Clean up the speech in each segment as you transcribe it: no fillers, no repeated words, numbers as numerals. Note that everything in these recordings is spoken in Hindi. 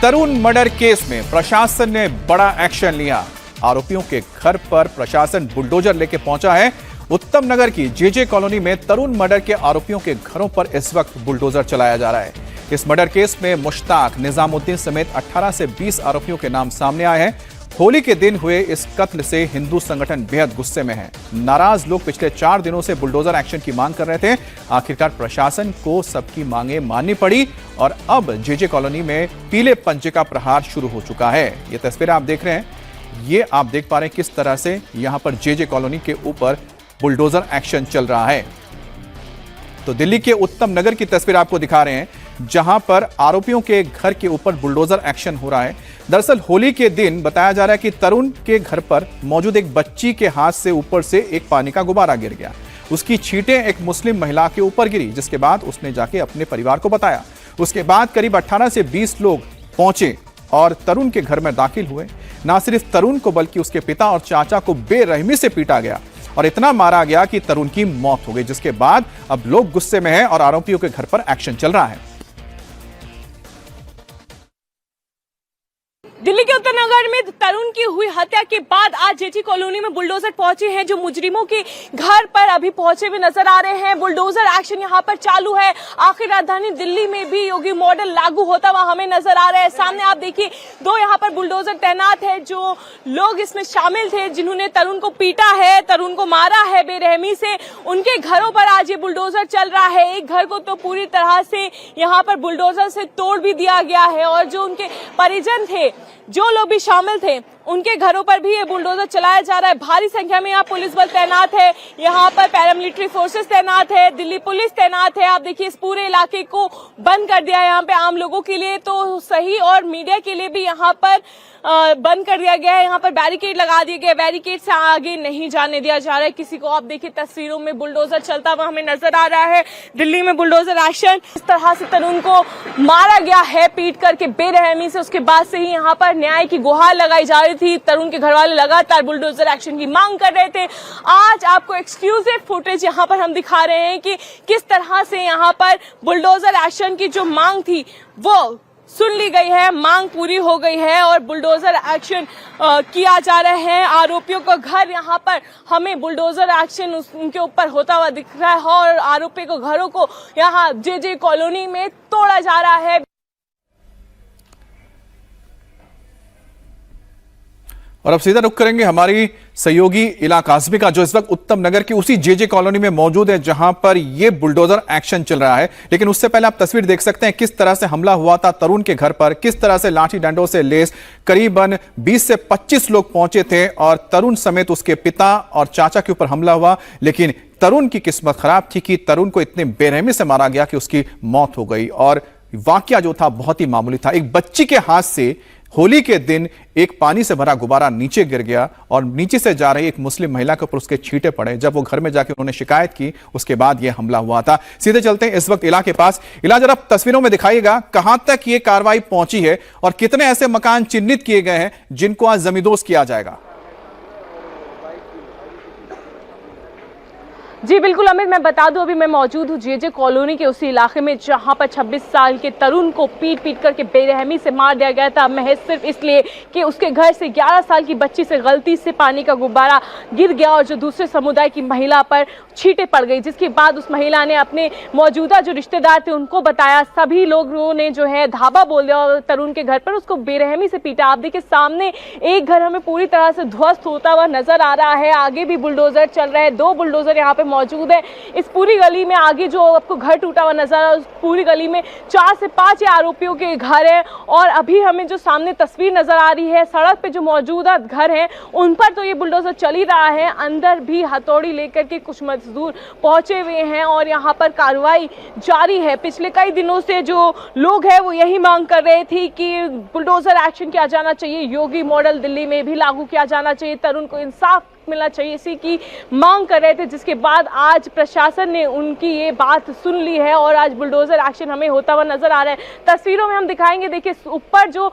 तरुण मर्डर केस में प्रशासन ने बड़ा एक्शन लिया। आरोपियों के घर पर प्रशासन बुलडोजर लेके पहुंचा है। उत्तम नगर की जेजे कॉलोनी में तरुण मर्डर के आरोपियों के घरों पर इस वक्त बुलडोजर चलाया जा रहा है। इस मर्डर केस में मुश्ताक, निजामुद्दीन समेत 18 से 20 आरोपियों के नाम सामने आए हैं। होली के दिन हुए इस कत्ल से हिंदू संगठन बेहद गुस्से में है। नाराज लोग पिछले 4 दिनों से बुलडोजर एक्शन की मांग कर रहे थे। आखिरकार प्रशासन को सबकी मांगे माननी पड़ी और अब जेजे कॉलोनी में पीले पंजे का प्रहार शुरू हो चुका है। ये तस्वीरें आप देख रहे हैं, ये आप देख पा रहे हैं किस तरह से यहां पर जेजे कॉलोनी के ऊपर बुलडोजर एक्शन चल रहा है। तो दिल्ली के उत्तम नगर की तस्वीर आपको दिखा रहे हैं, जहां पर आरोपियों के घर के ऊपर बुलडोजर एक्शन हो रहा है। दरअसल होली के दिन बताया जा रहा है कि तरुण के घर पर मौजूद एक बच्ची के हाथ से ऊपर से एक पानी का गुब्बारा गिर गया। उसकी छींटें एक मुस्लिम महिला के ऊपर गिरी, जिसके बाद उसने जाके अपने परिवार को बताया। उसके बाद करीब 18 से 20 लोग पहुंचे और तरुण के घर में दाखिल हुए। ना सिर्फ तरुण को बल्कि उसके पिता और चाचा को बेरहमी से पीटा गया और इतना मारा गया कि तरुण की मौत हो गई, जिसके बाद अब लोग गुस्से में हैं और आरोपियों के घर पर एक्शन चल रहा है। दिल्ली के उत्तर नगर में तरुण की हुई हत्या के बाद आज जेजे कॉलोनी में बुलडोजर पहुंचे हैं, जो मुजरिमों के घर पर अभी पहुंचे हुए नजर आ रहे हैं। बुलडोजर एक्शन यहां पर चालू है। आखिर राजधानी दिल्ली में भी योगी मॉडल लागू होता हुआ हमें नजर आ रहा है। सामने आप देखिए, 2 यहां पर बुलडोजर तैनात है। जो लोग इसमें शामिल थे, जिन्होंने तरुण को पीटा है, तरुण को मारा है बेरहमी से, उनके घरों पर आज ये बुलडोजर चल रहा है। एक घर को तो पूरी तरह से यहाँ पर बुलडोजर से तोड़ भी दिया गया है और जो उनके परिजन थे, जो लोग भी शामिल थे, उनके घरों पर भी ये बुलडोजर चलाया जा रहा है। भारी संख्या में यहाँ पुलिस बल तैनात है, यहाँ पर पैरामिलिट्री फोर्सेस तैनात है, दिल्ली पुलिस तैनात है। आप देखिए, इस पूरे इलाके को बंद कर दिया है। यहाँ पे आम लोगों के लिए तो सही और मीडिया के लिए भी यहाँ पर बंद कर दिया गया है। यहाँ पर बैरिकेड लगा दिए गए, बैरिकेड से आगे नहीं जाने दिया जा रहा है किसी को। आप देखिए तस्वीरों में बुलडोजर चलता हुआ हमें नजर आ रहा है। दिल्ली में बुलडोजर एक्शन, इस तरह से तरुण को मारा गया है पीट करके बेरहमी से। उसके बाद से ही यहाँ पर न्याय की गुहार लगाई जा रही थी। तरुण के घर वाले लगातार बुलडोजर एक्शन की मांग कर रहे थे। आज आपको एक्सक्लूसिव फुटेज यहाँ पर हम दिखा रहे हैं कि किस तरह से यहाँ पर बुलडोजर एक्शन की जो मांग थी वो सुन ली गई है, मांग पूरी हो गई है और बुलडोजर एक्शन किया जा रहा है। आरोपियों का घर यहाँ पर हमें बुलडोजर एक्शन उनके ऊपर होता हुआ दिख रहा है और आरोपी को घरों को यहाँ जेजे कॉलोनी में तोड़ा जा रहा है। और अब सीधा रुख करेंगे हमारी सहयोगी इला काज़मी का, जो इस वक्त उत्तम नगर की उसी जेजे कॉलोनी में मौजूद है, जहां पर यह बुलडोजर एक्शन चल रहा है। लेकिन उससे पहले आप तस्वीर देख सकते हैं किस तरह से हमला हुआ था तरुण के घर पर, किस तरह से लाठी डंडों से लेस करीबन 20 से 25 लोग पहुंचे थे और तरुण समेत उसके पिता और चाचा के ऊपर हमला हुआ। लेकिन तरुण की किस्मत खराब थी कि तरुण को इतने बेरहमी से मारा गया कि उसकी मौत हो गई। और वाकया जो था बहुत ही मामूली था। एक बच्ची के हाथ से होली के दिन एक पानी से भरा गुब्बारा नीचे गिर गया और नीचे से जा रही एक मुस्लिम महिला के ऊपर उसके छींटे पड़े। जब वो घर में जाके उन्होंने शिकायत की, उसके बाद यह हमला हुआ था। सीधे चलते हैं इस वक्त इला के पास। इला, जरा तस्वीरों में दिखाइएगा कहां तक ये कार्रवाई पहुंची है और कितने ऐसे मकान चिन्हित किए गए हैं जिनको आज जमींदोज किया जाएगा। जी बिल्कुल अमित, मैं बता दूं अभी मैं मौजूद हूँ जेजे कॉलोनी के उसी इलाके में जहां पर 26 साल के तरुण को पीट करके बेरहमी से मार दिया गया था, महज सिर्फ इसलिए कि उसके घर से 11 साल की बच्ची से गलती से पानी का गुब्बारा गिर गया और जो दूसरे समुदाय की महिला पर छींटे पड़ गई। जिसके बाद उस महिला ने अपने मौजूदा जो रिश्तेदार थे उनको बताया। सभी लोगों ने जो है धावा बोल दिया और तरुण के घर पर उसको बेरहमी से पीटा। आप देखिए, सामने एक घर हमें पूरी तरह से ध्वस्त होता हुआ नजर आ रहा है। आगे भी बुलडोजर चल रहे हैं, 2 बुलडोजर यहाँ पे मौजूद है। इस पूरी गली में आगे जो आपको घर टूटा हुआ नजर आ रहा है, उस पूरी गली में 4 से 5 आरोपियों के घर हैं। और अभी हमें जो सामने तस्वीर नजर आ रही है, सड़क पे जो मौजूदा घर हैं उन पर तो ये बुलडोजर चल ही रहा है। अंदर भी हथौड़ी लेकर के कुछ मजदूर पहुंचे हुए हैं और यहाँ पर कार्रवाई जारी है। पिछले कई दिनों से जो लोग हैं वो यही मांग कर रहे थे कि बुलडोजर एक्शन किया जाना चाहिए, योगी मॉडल दिल्ली में भी लागू किया जाना चाहिए, तरुण को इंसाफ मिलना चाहिए, इसी की मांग कर रहे थे, जिसके बाद आज प्रशासन ने उनकी ये बात सुन ली है और आज बुलडोजर एक्शन हमें होता हुआ नजर आ रहा है। तस्वीरों में हम दिखाएंगे, देखिए ऊपर जो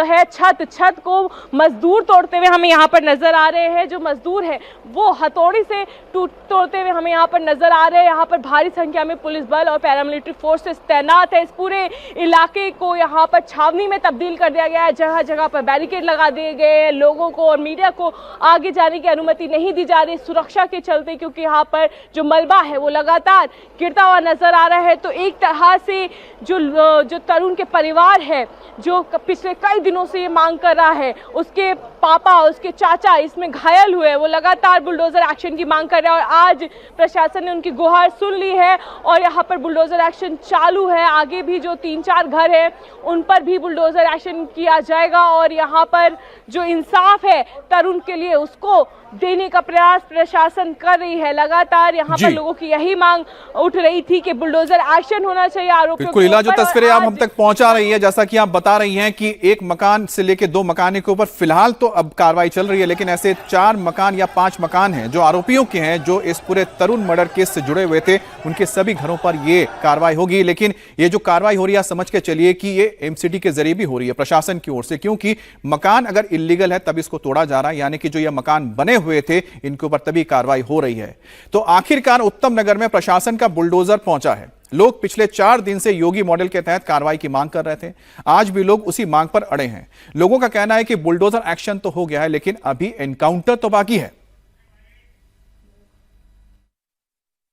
है छत को मजदूर तोड़ते हुए हमें यहाँ पर नजर आ रहे हैं। जो मजदूर है वो हथौड़ी से तोड़ते हुए हमें यहाँ पर नजर आ रहे हैं। यहाँ पर भारी संख्या में पुलिस बल और पैरामिलिट्री फोर्सेस तैनात है। इस पूरे इलाके को यहाँ पर छावनी में तब्दील कर दिया गया है। जगह जगह पर बैरिकेड लगा दिए गए हैं। लोगों को और मीडिया को आगे जाने की अनुमति नहीं दी जा रही सुरक्षा के चलते, क्योंकि यहाँ पर जो मलबा है वो लगातार गिरता हुआ नजर आ रहा है। तो एक तरह से जो तरुण के परिवार है, जो पिछले कई दिनों से ये मांग कर रहा है, उसके पापा उसके चाचा इसमें घायल हुए, वो लगातार बुलडोजर एक्शन की मांग कर रहे हैं और आज प्रशासन ने उनकी गुहार सुन ली है और यहाँ पर बुलडोजर एक्शन चालू है। आगे भी जो 3-4 घर है उन पर भी बुलडोजर एक्शन किया जाएगा और यहाँ पर जो इंसाफ है तरुण के लिए उसको देने का प्रयास प्रशासन कर रही है। लगातार यहाँ पर लोगों की यही मांग उठ रही थी कि बुलडोजर एक्शन होना चाहिए आरोपियों बिल्कुल। इला, जो तस्वीरें आप हम तक पहुंचा रही है, जैसा कि आप बता रही हैं कि एक मकान से लेकर 2 मकान के ऊपर फिलहाल तो अब कार्रवाई चल रही है, लेकिन ऐसे 4 मकान या 5 मकान हैं जो आरोपियों के हैं, जो इस पूरे तरुण मर्डर केस से जुड़े हुए थे, उनके सभी घरों पर ये कार्रवाई होगी। लेकिन ये जो कार्रवाई हो रही है, समझ के चलिए कि ये एमसीडी के जरिए भी हो रही है प्रशासन की ओर से, क्योंकि मकान अगर इलीगल है तब इसको तोड़ा जा रहा है, यानी कि जो ये मकान बने हुए थे इनके ऊपर तभी कार्रवाई हो रही है। तो आखिरकार उत्तम नगर में प्रशासन का बुलडोजर पहुंचा है। लोग पिछले 4 दिन से योगी मॉडल के तहत कार्रवाई की मांग कर रहे थे, आज भी लोग उसी मांग पर अड़े हैं। लोगों का कहना है कि बुलडोजर एक्शन तो हो गया है, लेकिन अभी एनकाउंटर तो बाकी है।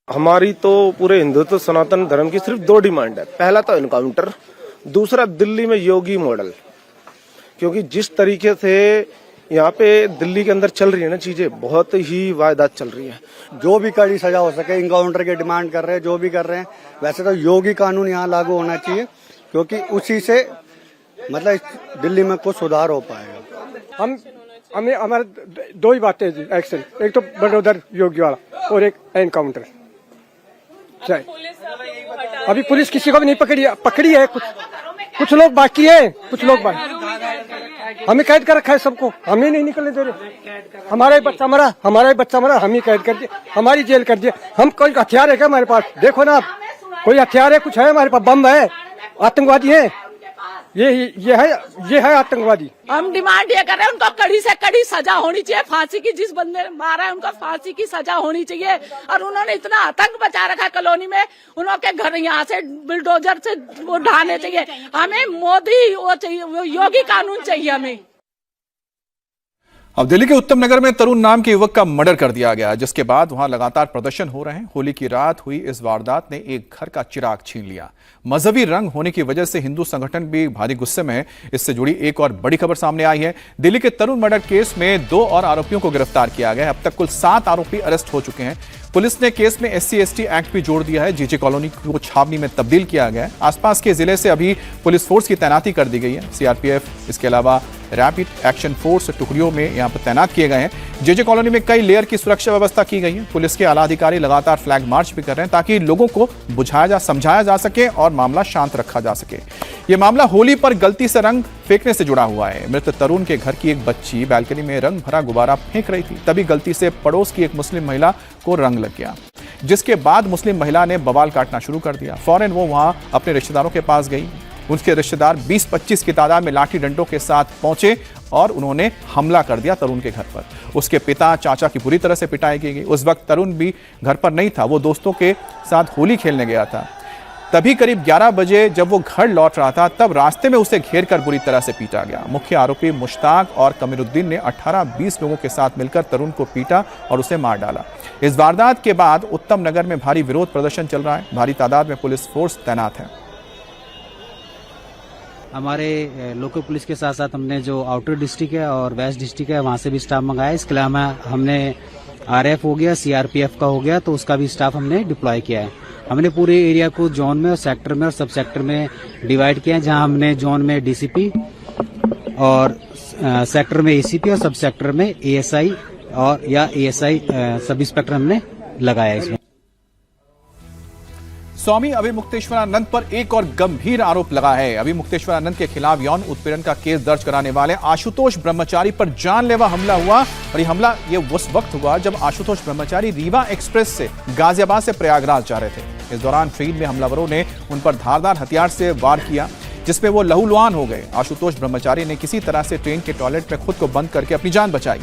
हमारी तो पूरे हिंदुत्व सनातन धर्म की सिर्फ 2 डिमांड है। पहला तो एनकाउंटर, दूसरा दिल्ली में योगी मॉडल, क्योंकि जिस तरीके से यहाँ पे दिल्ली के अंदर चल रही है ना चीजें, बहुत ही वायदात चल रही है। जो भी कड़ी सजा हो सके इनकाउंटर की डिमांड कर रहे हैं, जो भी कर रहे हैं। वैसे तो योगी कानून यहाँ लागू होना चाहिए, क्योंकि उसी से मतलब दिल्ली में कुछ सुधार हो पाएगा। हमें हमारे 2 ही बातें जी एक्शन, एक तो बुलडोजर योगी वाला और एक एनकाउंटर। अभी पुलिस किसी को भी नहीं पकड़ी है, कुछ लोग बाकी है, कुछ लोग बाकी। हमें कैद कर रखा है सबको, हमें नहीं निकलने दे रहे। हमारा ही बच्चा मरा, हम ही कैद कर दिए, हमारी जेल कर दिए। हम कोई हथियार है क्या हमारे पास? देखो ना आप, कोई हथियार है, कुछ है हमारे पास? बम है, आतंकवादी है, ये है आतंकवादी। हम डिमांड ये कर रहे हैं, उनको कड़ी से कड़ी सजा होनी चाहिए। फांसी की, जिस बंदे ने मारा है उनको फांसी की सजा होनी चाहिए। और उन्होंने इतना आतंक बचा रखा है कॉलोनी में, उनके घर यहाँ से बुलडोजर से वो ढाने चाहिए। हमें मोदी वो चाहिए, वो योगी कानून चाहिए हमें। अब दिल्ली के उत्तम नगर में तरुण नाम के युवक का मर्डर कर दिया गया, जिसके बाद वहां लगातार प्रदर्शन हो रहे हैं। होली की रात हुई इस वारदात ने एक घर का चिराग छीन लिया। मजहबी रंग होने की वजह से हिंदू संगठन भी भारी गुस्से में है। इससे जुड़ी एक और बड़ी खबर सामने आई है। दिल्ली के तरुण मर्डर केस में 2 और आरोपियों को गिरफ्तार किया गया है। अब तक कुल 7 आरोपी अरेस्ट हो चुके हैं। पुलिस ने केस में SC/ST एक्ट भी जोड़ दिया है। जेजे कॉलोनी को छावनी में तब्दील किया गया है। आसपास के जिले से अभी पुलिस फोर्स की तैनाती कर दी गई है। CRPF, इसके अलावा रैपिड एक्शन फोर्स टुकड़ियों में यहां पर तैनात किए गए हैं। जेजे कॉलोनी में कई लेयर की सुरक्षा व्यवस्था की गई है। पुलिस के आला अधिकारी लगातार फ्लैग मार्च भी कर रहे हैं, ताकि लोगों को समझाया जा सके और मामला शांत रखा जा सके। यह मामला होली पर गलती से रंग फेंकने से जुड़ा हुआ है। मृत तरुण के घर की एक बच्ची बालकनी में रंग भरा गुब्बारा फेंक रही थी, तभी गलती से पड़ोस की एक मुस्लिम महिला को रंग लग गया, जिसके बाद मुस्लिम महिला ने बवाल काटना शुरू कर दिया। फौरन वो वहां अपने रिश्तेदारों के पास गई। उनके रिश्तेदार 20-25 की तादाद में लाठी डंडों के साथ पहुंचे और उन्होंने हमला कर दिया तरुण के घर पर। उसके पिता चाचा की बुरी तरह से पिटाई की गई। उस वक्त तरुण भी घर पर नहीं था, वो दोस्तों के साथ होली खेलने गया था। तभी करीब 11 बजे जब वो घर लौट रहा था, तब रास्ते में उसे घेरकर बुरी तरह से पीटा गया। मुख्य आरोपी मुश्ताक और कमरुद्दीन ने 18-20 लोगों के साथ मिलकर तरुण को पीटा और उसे मार डाला। इस वारदात के बाद उत्तम नगर में भारी विरोध प्रदर्शन चल रहा है। भारी तादाद में पुलिस फोर्स तैनात है। हमारे लोकल पुलिस के साथ साथ हमने जो आउटर डिस्ट्रिक्ट है और वेस्ट डिस्ट्रिक्ट है, वहाँ से भी स्टाफ मंगाया। इसके अलावा हमने RF हो गया, CRPF का हो गया, तो उसका भी स्टाफ हमने डिप्लॉय किया है। हमने पूरे एरिया को जोन में और सेक्टर में और सब सेक्टर में डिवाइड किया है, जहां हमने जोन में DCP और सेक्टर में ACP और सब सेक्टर में ASI और या ASI सब इंस्पेक्टर हमने लगाया है इसमें। स्वामी अभिमुक्तेश्वरानंद पर एक और गंभीर आरोप लगा है। अभिमुक्तेश्वरानंद के खिलाफ यौन उत्पीड़न का केस दर्ज कराने वाले आशुतोष ब्रह्मचारी पर जानलेवा हमला हुआ और ये उस वक्त हुआ जब आशुतोष ब्रह्मचारी रीवा एक्सप्रेस से गाजियाबाद से प्रयागराज जा रहे थे। इस दौरान ट्रेन में हमलावरों ने उन पर धारदार हथियार से वार किया, जिसमें वो लहूलुहान हो गए। आशुतोष ब्रह्मचारी ने किसी तरह से ट्रेन के टॉयलेट में खुद को बंद करके अपनी जान बचाई।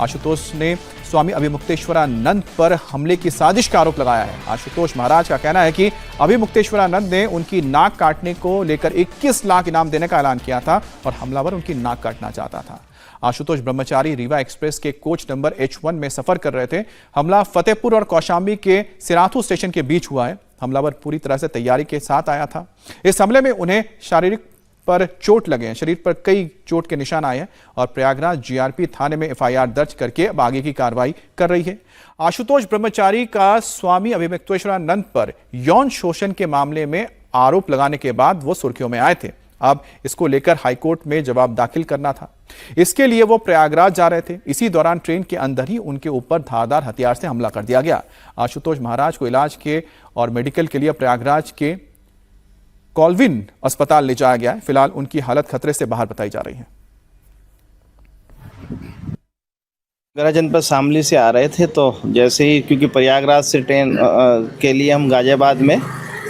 आशुतोष ने स्वामी अभिमुक्तेश्वरानंद पर हमले की साजिश का आरोप लगाया है। आशुतोष महाराज का कहना है कि अभिमुक्तेश्वरानंद ने उनकी नाक काटने को लेकर 21 लाख इनाम देने का ऐलान किया था और हमलावर उनकी नाक काटना चाहता था। आशुतोष ब्रह्मचारी रीवा एक्सप्रेस के कोच नंबर H1 में सफर कर रहे थे। हमला फतेहपुर और कौशाम्बी के सिराथू स्टेशन के बीच हुआ है। हमलावर पूरी तरह से तैयारी के साथ आया था। इस हमले में उन्हें शारीरिक पर चोट लगे हैं, शरीर पर कई चोट के निशान आए हैं और प्रयागराज जीआरपी थाने में एफआईआर दर्ज करके अब आगे की कार्रवाई कर रही है। आशुतोष ब्रह्मचारी का स्वामी अभिमुक्तेश्वरानंद पर यौन शोषण के मामले में आरोप लगाने के बाद वो सुर्खियों में आए थे। अब इसको लेकर हाईकोर्ट में जवाब दाखिल करना था। इसके लिए वो प्रयागराज जा रहे थे। इसी दौरान ट्रेन के अंदर ही उनके ऊपर धारदार हथियार से हमला कर दिया गया। आशुतोष महाराज को इलाज के और मेडिकल के लिए प्रयागराज के कॉल्विन अस्पताल ले जाया गया है। फिलहाल उनकी हालत खतरे से बाहर बताई जा रही है। गृह जनपद शामली से आ रहे थे, तो जैसे ही क्योंकि प्रयागराज से ट्रेन के लिए हम गाजियाबाद में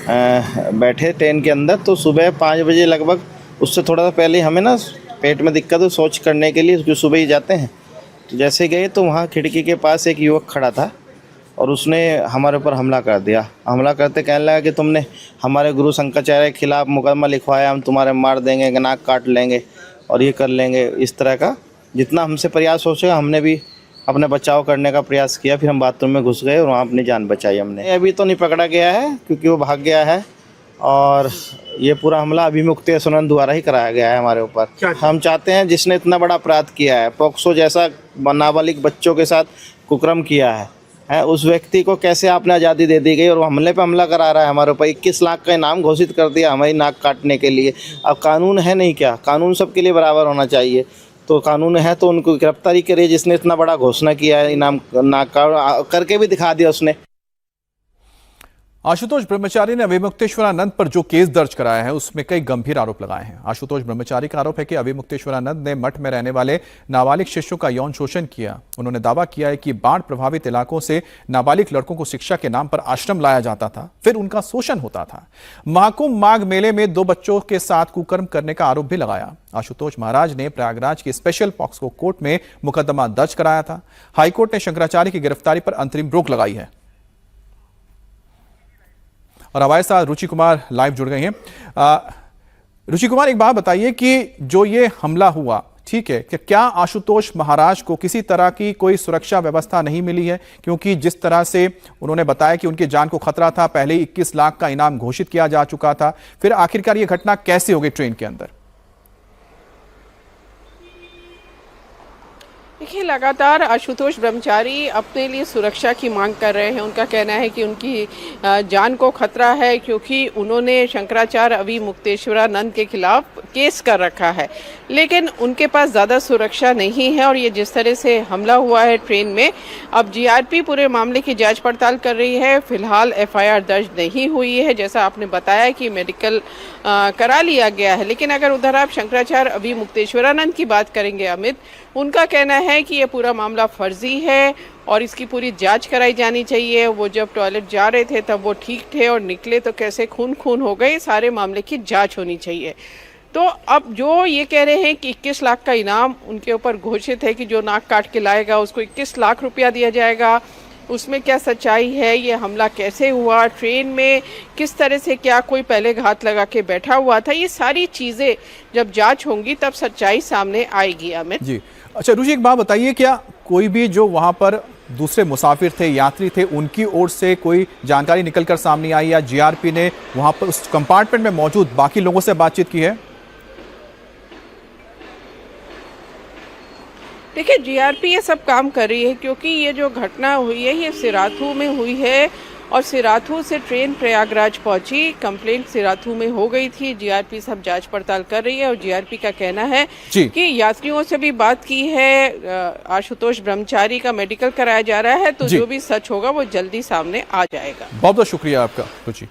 बैठे ट्रेन के अंदर, तो सुबह 5 बजे लगभग, उससे थोड़ा सा पहले हमें ना पेट में दिक्कत हो, शौच करने के लिए जो सुबह ही जाते हैं, तो जैसे गए तो वहाँ खिड़की के पास एक युवक खड़ा था और उसने हमारे ऊपर हमला कर दिया। हमला करते कहने लगा कि तुमने हमारे गुरु शंकराचार्य के खिलाफ मुकदमा लिखवाया, हम तुम्हारे मार देंगे, नाक काट लेंगे और ये कर लेंगे। इस तरह का जितना हमसे प्रयास हो सका हमने भी अपने बचाव करने का प्रयास किया। फिर हम बाथरूम में घुस गए और वहाँ अपनी जान बचाई हमने। अभी तो नहीं पकड़ा गया है क्योंकि वो भाग गया है और ये पूरा हमला अभिमुक्तेश्वरानंद द्वारा ही कराया गया है हमारे ऊपर। हम चाहते हैं जिसने इतना बड़ा अपराध किया है, पोक्सो जैसा नाबालिग बच्चों के साथ कुकर्म किया है, उस व्यक्ति को कैसे आपने आज़ादी दे दी गई और वो हमले पे हमला करा रहा है हमारे ऊपर। 21 लाख का इनाम घोषित कर दिया हमारी नाक काटने के लिए। अब कानून है नहीं क्या? कानून सबके लिए बराबर होना चाहिए। तो कानून है तो उनको गिरफ्तारी करिए जिसने इतना बड़ा घोषणा किया है, इनाम नाक करके भी दिखा दिया उसने। आशुतोष ब्रह्मचारी ने अभिमुक्तेश्वरानंद पर जो केस दर्ज कराया है उसमें कई गंभीर आरोप लगाए हैं। आशुतोष ब्रह्मचारी का आरोप है कि अभिमुक्तेश्वरानंद ने मठ में रहने वाले नाबालिग शिष्यों का यौन शोषण किया। उन्होंने दावा किया है कि बाढ़ प्रभावित इलाकों से नाबालिग लड़कों को शिक्षा के नाम पर आश्रम लाया जाता था, फिर उनका शोषण होता था। महाकुंभ माघ मेले में 2 बच्चों के साथ कुकर्म करने का आरोप भी लगाया। आशुतोष महाराज ने प्रयागराज की स्पेशल पॉक्सो कोर्ट में मुकदमा दर्ज कराया था। हाईकोर्ट ने शंकराचार्य की गिरफ्तारी पर अंतरिम रोक लगाई है। और हमारे साथ रुचि कुमार लाइव जुड़ गई हैं। रुचि कुमार, एक बात बताइए कि जो ये हमला हुआ, ठीक है, कि क्या आशुतोष महाराज को किसी तरह की कोई सुरक्षा व्यवस्था नहीं मिली है? क्योंकि जिस तरह से उन्होंने बताया कि उनकी जान को खतरा था, पहले 21 लाख का इनाम घोषित किया जा चुका था, फिर आखिरकार ये घटना कैसे हो गई ट्रेन के अंदर? देखिए, लगातार आशुतोष ब्रह्मचारी अपने लिए सुरक्षा की मांग कर रहे हैं। उनका कहना है कि उनकी जान को खतरा है क्योंकि उन्होंने शंकराचार्य अभिमुक्तेश्वरानंद के खिलाफ केस कर रखा है, लेकिन उनके पास ज़्यादा सुरक्षा नहीं है। और ये जिस तरह से हमला हुआ है ट्रेन में, अब जीआरपी पूरे मामले की जांच पड़ताल कर रही है। फिलहाल एफआईआर दर्ज नहीं हुई है, जैसा आपने बताया कि मेडिकल करा लिया गया है। लेकिन अगर उधर आप शंकराचार्य अभिमुक्तेश्वरानंद की बात करेंगे अमित, उनका कहना है कि ये पूरा मामला फर्जी है और इसकी पूरी जांच कराई जानी चाहिए। वो जब टॉयलेट जा रहे थे तब वो ठीक थे और निकले तो कैसे खून खून हो गए, सारे मामले की जांच होनी चाहिए। तो अब जो ये कह रहे हैं कि 21 लाख का इनाम उनके ऊपर घोषित है कि जो नाक काट के लाएगा उसको 21 लाख रुपया दिया जाएगा, उसमें क्या सच्चाई है? ये हमला कैसे हुआ? ट्रेन में किस तरह से, क्या कोई पहले घात लगा के बैठा हुआ था? ये सारी चीज़ें जब जांच होंगी तब सच्चाई सामने आएगी। अमित जी, अच्छा रुचि, एक बात बताइए, क्या कोई भी जो वहां पर दूसरे मुसाफिर थे, यात्री थे, उनकी ओर से कोई जानकारी निकलकर सामने आई या जीआरपी ने वहां पर उस कंपार्टमेंट में मौजूद बाकी लोगों से बातचीत की है? देखिए, जीआरपी ये सब काम कर रही है क्योंकि ये जो घटना हुई है ये सिराथू में हुई है और सिराथू से ट्रेन प्रयागराज पहुंची। कंप्लेंट सिराथू में हो गई थी। जीआरपी सब जांच पड़ताल कर रही है और जीआरपी का कहना है कि यात्रियों से भी बात की है। आशुतोष ब्रह्मचारी का मेडिकल कराया जा रहा है, तो जो भी सच होगा वो जल्दी सामने आ जाएगा। बहुत बहुत शुक्रिया आपका रुचि।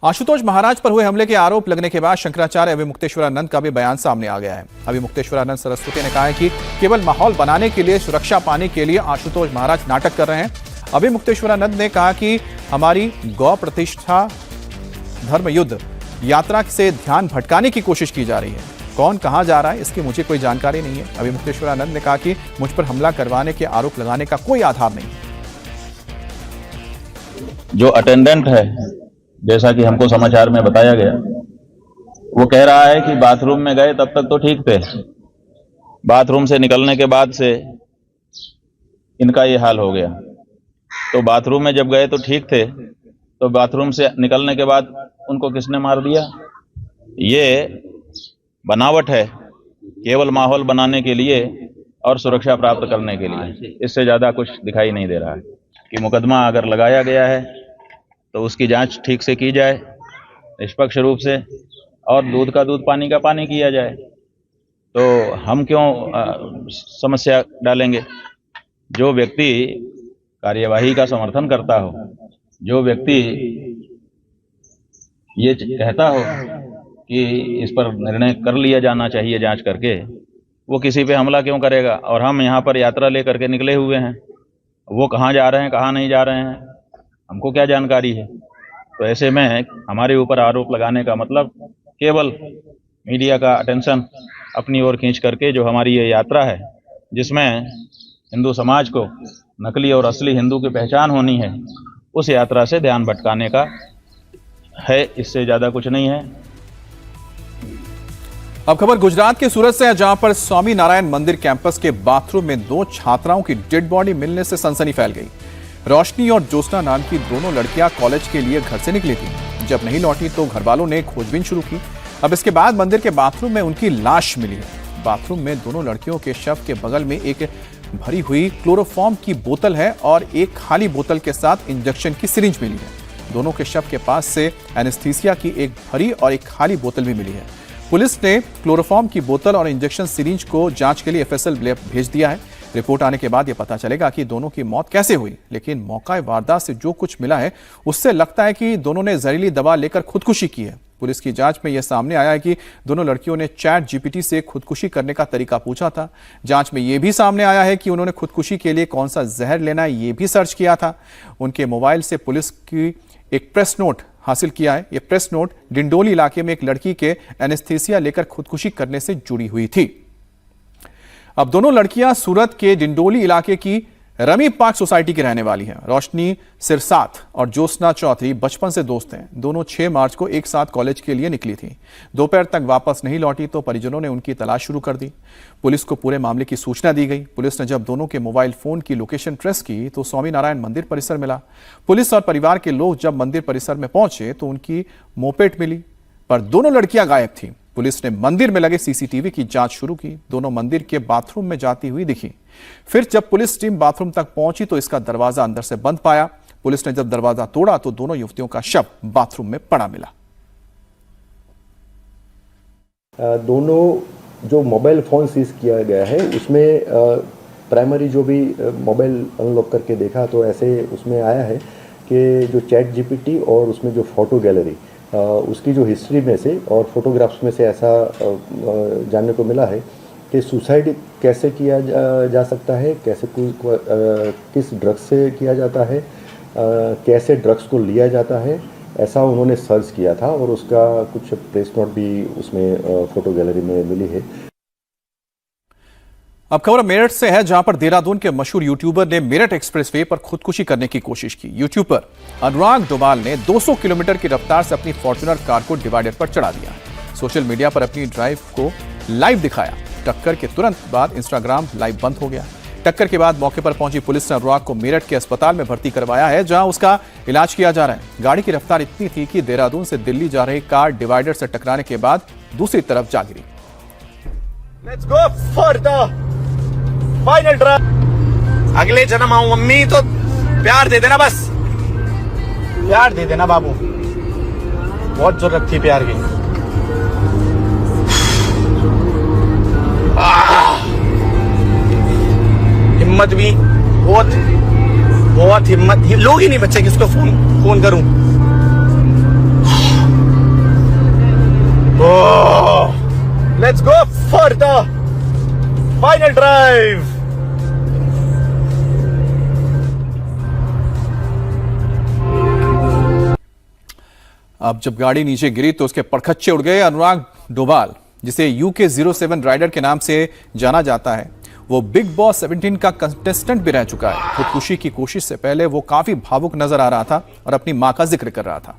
आशुतोष महाराज पर हुए हमले के आरोप लगने के बाद शंकराचार्य अभिमुक्तेश्वरानंद का भी बयान सामने आ गया है। अभिमुक्तेश्वरानंद सरस्वती ने कहा है कि केवल माहौल बनाने के लिए, सुरक्षा पाने के लिए आशुतोष महाराज नाटक कर रहे हैं। अभिमुक्तेश्वरानंद ने कहा कि हमारी गौ प्रतिष्ठा धर्म युद्ध यात्रा से ध्यान भटकाने की कोशिश की जा रही है। कौन कहां जा रहा है इसकी मुझे कोई जानकारी नहीं है। अभिमुक्तेश्वरानंद ने कहा कि मुझ पर हमला करवाने के आरोप लगाने का कोई आधार नहीं। जो अटेंडेंट है, जैसा कि हमको समाचार में बताया गया, वो कह रहा है कि बाथरूम में गए तब तक तो ठीक थे, बाथरूम से निकलने के बाद से इनका ये हाल हो गया। तो बाथरूम में जब गए तो ठीक थे, तो बाथरूम से निकलने के बाद उनको किसने मार दिया? ये बनावट है, केवल माहौल बनाने के लिए और सुरक्षा प्राप्त करने के लिए। इससे ज्यादा कुछ दिखाई नहीं दे रहा है कि मुकदमा अगर लगाया गया है तो उसकी जांच ठीक से की जाए, निष्पक्ष रूप से, और दूध का दूध, पानी का पानी किया जाए। तो हम क्यों समस्या डालेंगे? जो व्यक्ति कार्यवाही का समर्थन करता हो, जो व्यक्ति ये कहता हो कि इस पर निर्णय कर लिया जाना चाहिए जांच करके, वो किसी पे हमला क्यों करेगा? और हम यहाँ पर यात्रा लेकर के निकले हुए हैं, वो कहाँ जा रहे हैं, कहाँ नहीं जा रहे हैं, हमको क्या जानकारी है? तो ऐसे में हमारे ऊपर आरोप लगाने का मतलब केवल मीडिया का अटेंशन अपनी ओर खींच करके, जो हमारी ये यात्रा है जिसमें हिंदू समाज को नकली और असली हिंदू की पहचान होनी है, उस यात्रा से ध्यान भटकाने का है। इससे ज्यादा कुछ नहीं है। अब खबर गुजरात के सूरत से है, जहां पर स्वामी नारायण मंदिर कैंपस के बाथरूम में 2 छात्राओं की डेड बॉडी मिलने से सनसनी फैल गई। रोशनी और ज्योत्सना नाम की दोनों लड़कियां कॉलेज के लिए घर से निकली थी। जब नहीं लौटी तो घर वालों ने खोजबीन शुरू की। अब इसके बाद मंदिर के बाथरूम में उनकी लाश मिली है। बाथरूम में दोनों लड़कियों के शव के बगल में एक भरी हुई क्लोरोफॉर्म की बोतल है और एक खाली बोतल के साथ इंजेक्शन की सिरिंज मिली है। दोनों के शव के पास से एनेस्थीसिया की एक भरी और एक खाली बोतल भी मिली है। पुलिस ने क्लोरोफॉर्म की बोतल और इंजेक्शन सिरिंज को जांच के लिए एफएसएल लैब भेज दिया है। रिपोर्ट आने के बाद यह पता चलेगा कि दोनों की मौत कैसे हुई, लेकिन मौका वारदात से जो कुछ मिला है उससे लगता है कि दोनों ने जहरीली दवा लेकर खुदकुशी की है। पुलिस की जांच में यह सामने आया है कि दोनों लड़कियों ने चैट जीपीटी से खुदकुशी करने का तरीका पूछा था। जांच में यह भी सामने आया है कि उन्होंने खुदकुशी के लिए कौन सा जहर लेना है यह भी सर्च किया था। उनके मोबाइल से पुलिस की एक प्रेस नोट हासिल किया है। यह प्रेस नोट डिंडोली इलाके में एक लड़की के एनेस्थीसिया लेकर खुदकुशी करने से जुड़ी हुई थी। अब दोनों लड़कियां सूरत के डिंडोली इलाके की रमी पार्क सोसाइटी की रहने वाली हैं। रोशनी सिरसात और ज्योत्सना चौधरी बचपन से दोस्त हैं। दोनों 6 मार्च को एक साथ कॉलेज के लिए निकली थी। दोपहर तक वापस नहीं लौटी तो परिजनों ने उनकी तलाश शुरू कर दी। पुलिस को पूरे मामले की सूचना दी गई। पुलिस ने जब दोनों के मोबाइल फोन की लोकेशन ट्रेस की तो स्वामी नारायण मंदिर परिसर मिला। पुलिस और परिवार के लोग जब मंदिर परिसर में पहुंचे तो उनकी मोपेट मिली, पर दोनों लड़कियां गायब थी। पुलिस ने मंदिर में लगे सीसीटीवी की जांच शुरू की। दोनों मंदिर के बाथरूम में जाती हुई दिखी। फिर जब पुलिस टीम बाथरूम तक पहुंची तो इसका दरवाजा अंदर से बंद पाया। पुलिस ने जब दरवाजा तोड़ा तो दोनों युवतियों का शव बाथरूम में पड़ा मिला। दोनों जो मोबाइल फोन सीज किया गया है उसमें प्राइमरी जो भी मोबाइल अनलॉक करके देखा तो ऐसे उसमें आया है कि जो चैट जीपीटी और उसमें जो फोटो गैलरी उसकी जो हिस्ट्री में से और फोटोग्राफ्स में से ऐसा जानने को मिला है कि सुसाइड कैसे किया जा सकता है, कैसे किस ड्रग्स से किया जाता है, कैसे ड्रग्स को लिया जाता है, ऐसा उन्होंने सर्च किया था और उसका कुछ प्रेस नोट भी उसमें फोटो गैलरी में मिली है। अब खबर मेरठ से है, जहां पर देहरादून के मशहूर यूट्यूबर ने मेरठ एक्सप्रेसवे पर खुदकुशी करने की कोशिश की। यूट्यूबर अनुराग डोभाल ने 200 किलोमीटर की रफ्तार से अपनी फॉर्च्यूनर कार को डिवाइडर पर चढ़ा दिया। सोशल मीडिया पर अपनी ड्राइव को लाइव दिखाया। टक्कर के तुरंत बाद इंस्टाग्राम लाइव बंद हो गया। टक्कर के बाद मौके पर पहुंची पुलिस ने अनुराग को मेरठ के अस्पताल में भर्ती करवाया है, जहां उसका इलाज किया जा रहा है। गाड़ी की रफ्तार इतनी थी कि देहरादून से दिल्ली जा रही कार डिवाइडर से टकराने के बाद दूसरी तरफ जा गिरी। Let's go for the final drive. अगले जन्म आऊं मम्मी तो प्यार दे देना, बस प्यार दे देना बाबू, बहुत जरूरत थी प्यार की। हिम्मत भी बहुत हिम्मत, लोग ही नहीं बच्चे किसको फोन करूं। Let's go for the final drive. अब जब गाड़ी नीचे गिरी तो उसके परखच्चे उड़ गए। अनुराग डोभाल, जिसे UK07 राइडर के नाम से जाना जाता है, वो बिग बॉस 17 का कंटेस्टेंट भी रह चुका है। खुदकुशी की कोशिश से पहले वो काफी भावुक नजर आ रहा था और अपनी मां का जिक्र कर रहा था।